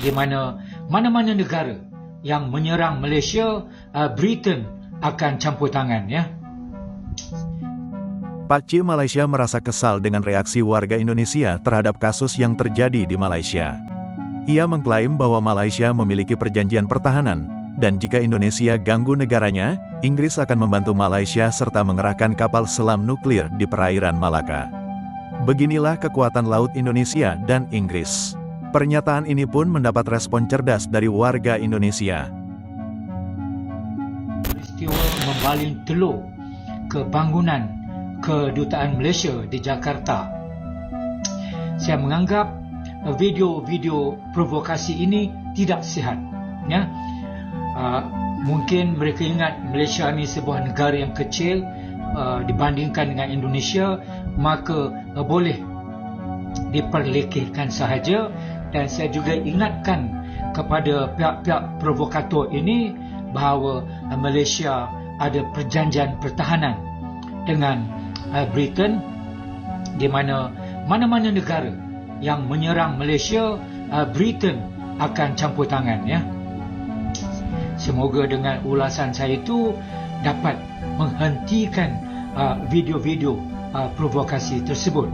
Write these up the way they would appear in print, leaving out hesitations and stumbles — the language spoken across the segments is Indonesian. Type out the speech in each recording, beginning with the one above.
di mana mana-mana negara yang menyerang Malaysia, Britain akan campur tangan, ya. Pakcik Malaysia merasa kesal dengan reaksi warga Indonesia terhadap kasus yang terjadi di Malaysia. Ia mengklaim bahwa Malaysia memiliki perjanjian pertahanan, dan jika Indonesia ganggu negaranya, Inggris akan membantu Malaysia serta mengerahkan kapal selam nuklir di perairan Malaka. Beginilah kekuatan laut Indonesia dan Inggris. Pernyataan ini pun mendapat respon cerdas dari warga Indonesia. Peristiwa membaling telur ke bangunan Kedutaan Malaysia di Jakarta. Saya menganggap video-video provokasi ini tidak sihat, ya. Mungkin mereka ingat Malaysia ni sebuah negara yang kecil dibandingkan dengan Indonesia, maka boleh diperlekehkan sahaja. Dan saya juga ingatkan kepada pihak-pihak provokator ini bahawa Malaysia ada perjanjian pertahanan dengan Britain, di mana mana-mana negara yang menyerang Malaysia, Britain akan campur tangan, ya. Semoga dengan ulasan saya itu dapat menghentikan video-video provokasi tersebut.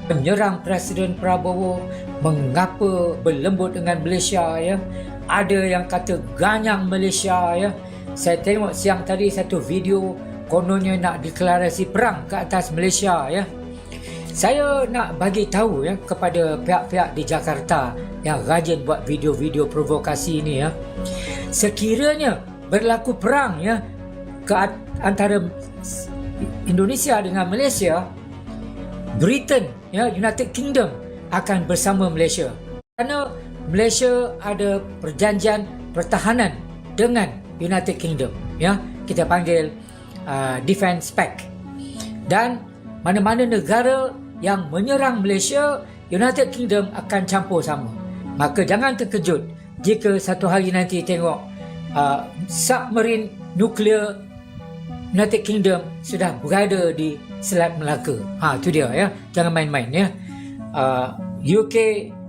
Menyerang Presiden Prabowo, mengapa berlembut dengan Malaysia, ya. Ada yang kata ganyang Malaysia, ya. Saya tengok siang tadi satu video kononnya nak deklarasi perang ke atas Malaysia, ya. Saya nak bagi tahu, ya, kepada pihak-pihak di Jakarta yang rajin buat video-video provokasi ini, ya. Sekiranya berlaku perang, ya, antara Indonesia dengan Malaysia, Britain, ya, United Kingdom akan bersama Malaysia. Kerana Malaysia ada perjanjian pertahanan dengan United Kingdom, ya. Kita panggil Defence Pact. Dan mana-mana negara yang menyerang Malaysia, United Kingdom akan campur sama. Maka jangan terkejut jika satu hari nanti tengok submarine nuklear United Kingdom sudah berada di Selat Melaka. Itu dia, ya. Jangan main-main, ya. UK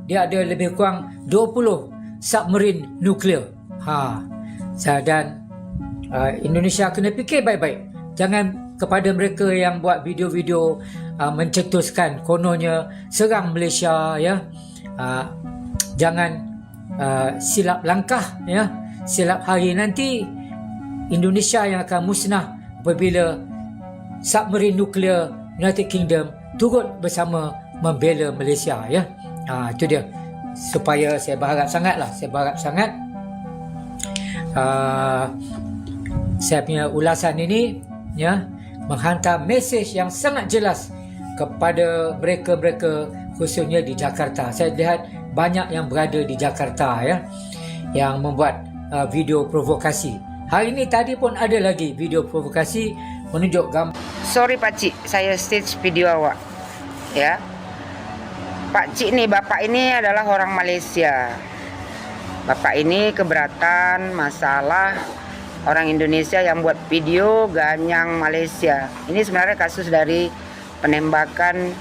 dia ada lebih kurang 20 submarine nuklear. Dan Indonesia kena fikir baik-baik. Jangan kepada mereka yang buat video-video mencetuskan kononnya serang Malaysia, ya. Jangan silap langkah, ya. Silap hari nanti Indonesia yang akan musnah apabila submarine nuklear United Kingdom turut bersama membela Malaysia, ya. Itu dia. Supaya saya berharap sangat saya punya ulasan ini, ya, menghantar mesej yang sangat jelas kepada mereka-mereka khususnya di Jakarta. Saya lihat banyak yang berada di Jakarta, ya, yang membuat video provokasi. Hari ini tadi pun ada lagi video provokasi menunjuk gambar. Sorry pakcik, saya stage video awak, ya. Pakcik ni, bapak ini adalah orang Malaysia. Bapak ini keberatan masalah orang Indonesia yang buat video ganyang Malaysia. Ini sebenarnya kasus dari penembakan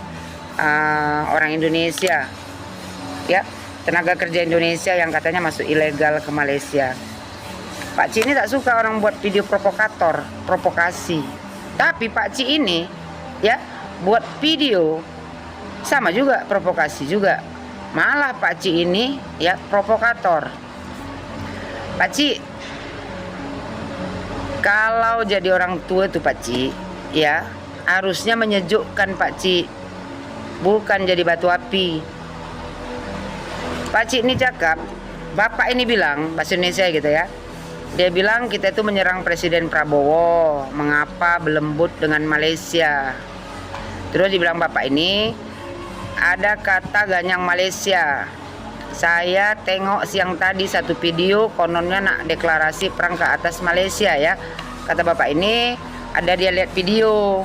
orang Indonesia, ya, tenaga kerja Indonesia yang katanya masuk ilegal ke Malaysia. Pakcik ini tak suka orang buat video provokasi. Tapi pakcik ini, ya, buat video sama juga provokasi juga. Malah pakcik ini, ya, provokator. Pakcik, kalau jadi orang tua tuh pakcik, ya, harusnya menyejukkan pakcik, bukan jadi batu api. Pakcik ini cakap, bapak ini bilang bahasa Indonesia gitu, ya. Dia bilang kita itu menyerang Presiden Prabowo, mengapa berlembut dengan Malaysia. Terus dibilang bapak ini ada kata ganyang Malaysia. Saya tengok siang tadi satu video kononnya nak deklarasi perang ke atas Malaysia, ya. Kata bapak ini ada dia lihat video,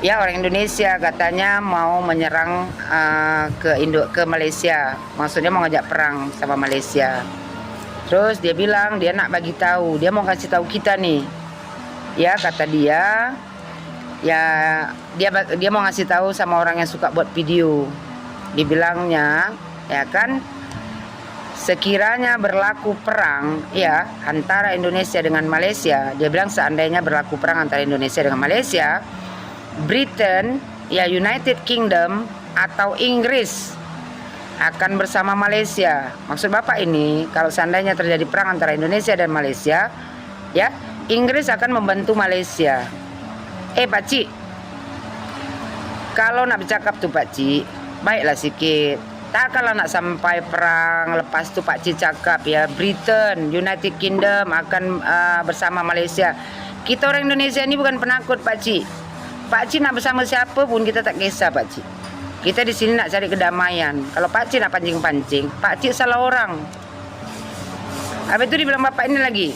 ya, orang Indonesia katanya mau menyerang ke Malaysia. Maksudnya mau ngajak perang sama Malaysia. Terus dia bilang dia nak bagi tahu, dia mau kasih tahu kita nih, ya, kata dia, ya, dia mau ngasih tahu sama orang yang suka buat video. Dibilangnya, ya kan, sekiranya berlaku perang ya antara Indonesia dengan Malaysia, dia bilang seandainya berlaku perang antara Indonesia dengan Malaysia, Britain ya United Kingdom atau Inggris akan bersama Malaysia. Maksud Bapak ini, kalau seandainya terjadi perang antara Indonesia dan Malaysia, ya, Inggris akan membantu Malaysia. Pakcik, kalau nak bercakap tuh Pakcik, baiklah sikit. Tak kalau nak sampai perang, lepas tu Pakcik cakap ya, Britain, United Kingdom akan bersama Malaysia. Kita orang Indonesia ini bukan penakut Pakcik. Pakcik nak bersama siapa pun kita tak kisah Pakcik. Kita di sini nak cari kedamaian. Kalau Pakcik nak pancing-pancing, Pakcik salah orang. Habis itu dibilang Bapak ini lagi,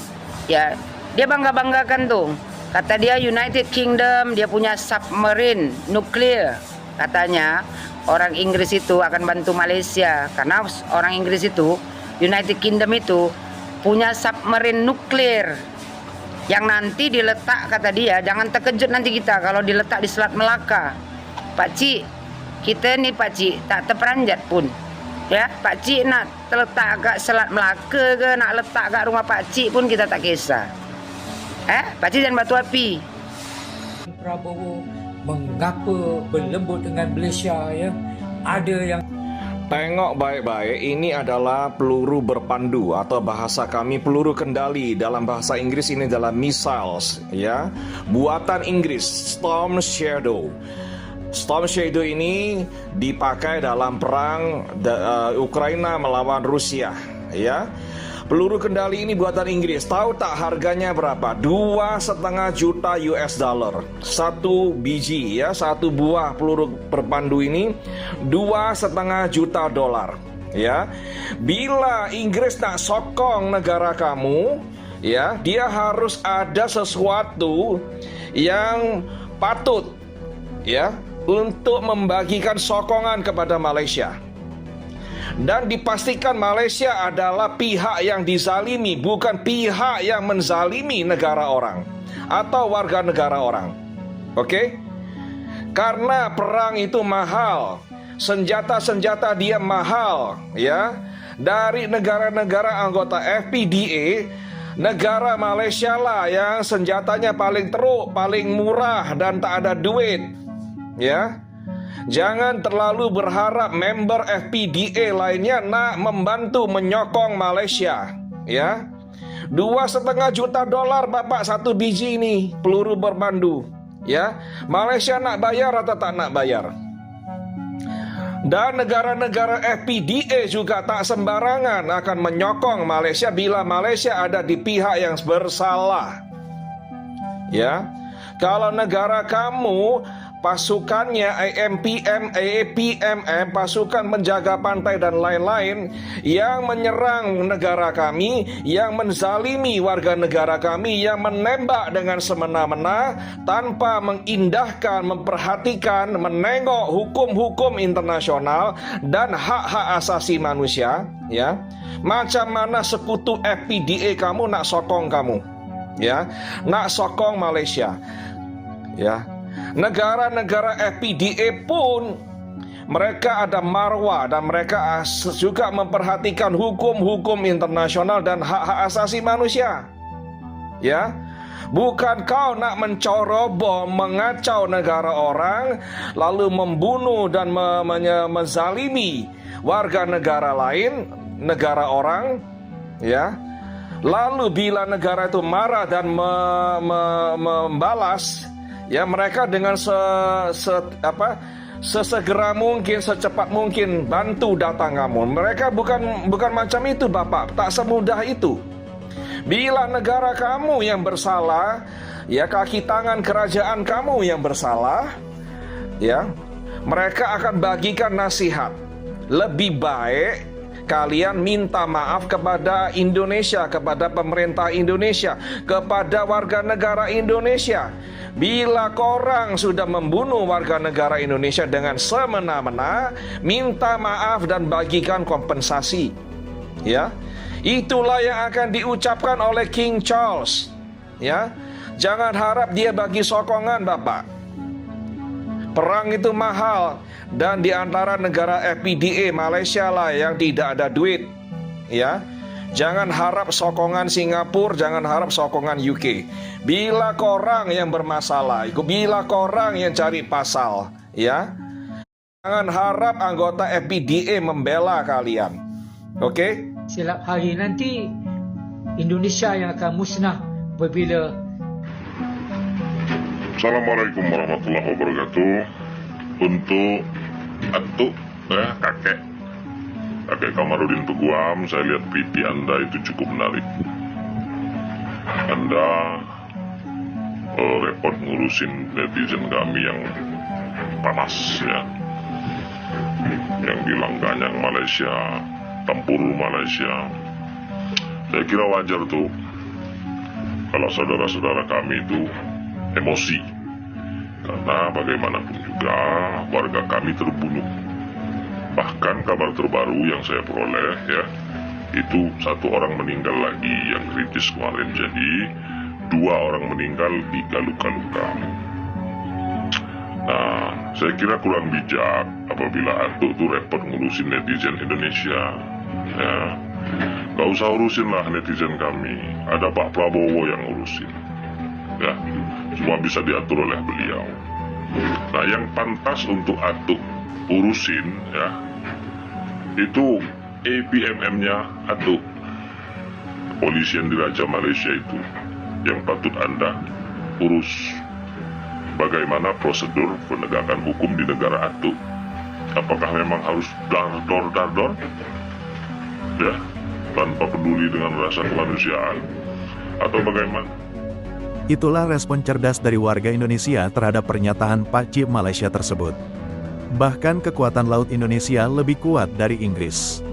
ya, dia bangga-banggakan tuh. Kata dia United Kingdom, dia punya submarine nuklir. Katanya orang Inggris itu akan bantu Malaysia. Karena orang Inggris itu, United Kingdom itu punya submarine nuklir. Yang nanti diletak, kata dia, jangan terkejut nanti kita kalau diletak di Selat Melaka. Pakcik, kita ni Pakcik tak terperanjat pun. Ya, Pakcik nak terletak kat Selat Melaka ke, nak letak kat rumah Pakcik pun kita tak kisah. Pakcik jangan batu api. Prabowo mengapa berlembut dengan Malaysia ya? Ada yang Tengok baik-baik, ini adalah peluru berpandu atau bahasa kami peluru kendali. Dalam bahasa Inggris ini adalah missiles, ya. Buatan Inggris, Storm Shadow. Storm Shadow ini dipakai dalam perang Ukraina melawan Rusia, ya. Peluru kendali ini buatan Inggris. Tahu tak harganya berapa? 2,5 juta US dollar. Satu biji ya, satu buah peluru berpandu ini 2,5 juta dolar. Ya, bila Inggris nak sokong negara kamu, ya, dia harus ada sesuatu yang patut, ya, untuk membagikan sokongan kepada Malaysia. Dan dipastikan Malaysia adalah pihak yang dizalimi, bukan pihak yang menzalimi negara orang atau warga negara orang. Oke? Karena perang itu mahal, senjata-senjata dia mahal, ya. Dari negara-negara anggota FPDA, negara Malaysia lah yang senjatanya paling teruk, paling murah dan tak ada duit, ya. Jangan terlalu berharap member FPDA lainnya nak membantu menyokong Malaysia, ya. 2,5 juta dolar Bapak satu biji ini peluru berpandu, ya. Malaysia nak bayar atau tak nak bayar? Dan negara-negara FPDA juga tak sembarangan akan menyokong Malaysia bila Malaysia ada di pihak yang bersalah, ya. Kalau negara kamu pasukannya APMM, pasukan penjaga pantai dan lain-lain yang menyerang negara kami, yang menzalimi warga negara kami, yang menembak dengan semena-mena tanpa mengindahkan, memperhatikan, menengok hukum-hukum internasional dan hak-hak asasi manusia, ya. Macam mana sekutu FPDA kamu nak sokong kamu, ya, nak sokong Malaysia, ya. Negara-negara FPDA pun mereka ada marwah dan mereka juga memperhatikan hukum-hukum internasional dan hak-hak asasi manusia, ya. Bukan kau nak mencorobom, mengacau negara orang, lalu membunuh dan menzalimi warga negara lain, negara orang, ya. Lalu bila negara itu marah dan membalas, ya, mereka dengan sesegera mungkin, secepat mungkin bantu datang kamu. Mereka bukan macam itu Bapak, tak semudah itu. Bila negara kamu yang bersalah, ya, kaki tangan kerajaan kamu yang bersalah, ya, mereka akan bagikan nasihat. Lebih baik kalian minta maaf kepada Indonesia, kepada pemerintah Indonesia, kepada warga negara Indonesia. Bila korang sudah membunuh warga negara Indonesia dengan semena-mena, minta maaf dan bagikan kompensasi, ya. Itulah yang akan diucapkan oleh King Charles, ya. Jangan harap dia bagi sokongan Bapak. Perang itu mahal, dan di antara negara FPDA Malaysia lah yang tidak ada duit, ya. Jangan harap sokongan Singapura, jangan harap sokongan UK. Bila korang yang bermasalah, bila korang yang cari pasal, ya. Jangan harap anggota FPDA membela kalian. Oke? Silap hari nanti Indonesia yang akan musnah apabila. Assalamualaikum warahmatullahi wabarakatuh. Untuk atuk kakek Kamarudin Peguam, saya lihat PT Anda itu cukup menarik. Anda repot ngurusin netizen kami yang panas ya, yang bilang ganyang Malaysia, tempurul Malaysia. Saya kira wajar tuh kalau saudara-saudara kami itu emosi, karena bagaimanapun juga warga kami terbunuh. Bahkan kabar terbaru yang saya peroleh ya, itu 1 orang meninggal lagi yang kritis kemarin. Jadi 2 orang meninggal, 3 luka-luka. Nah, saya kira kurang bijak apabila Atuk tuh repot ngurusin netizen Indonesia ya. Gak usah urusin lah netizen kami, ada Pak Prabowo yang urusin ya. Semua bisa diatur oleh beliau. Nah, yang pantas untuk Atuk urusin ya, itu APMM-nya Atuk, kepolisian di Raja Malaysia itu yang patut Anda urus. Bagaimana prosedur penegakan hukum di negara Atuk? Apakah memang harus dar-dor ya, tanpa peduli dengan rasa kemanusiaan, atau bagaimana? Itulah respon cerdas dari warga Indonesia terhadap pernyataan Pak Cip Malaysia tersebut. Bahkan kekuatan laut Indonesia lebih kuat dari Inggris.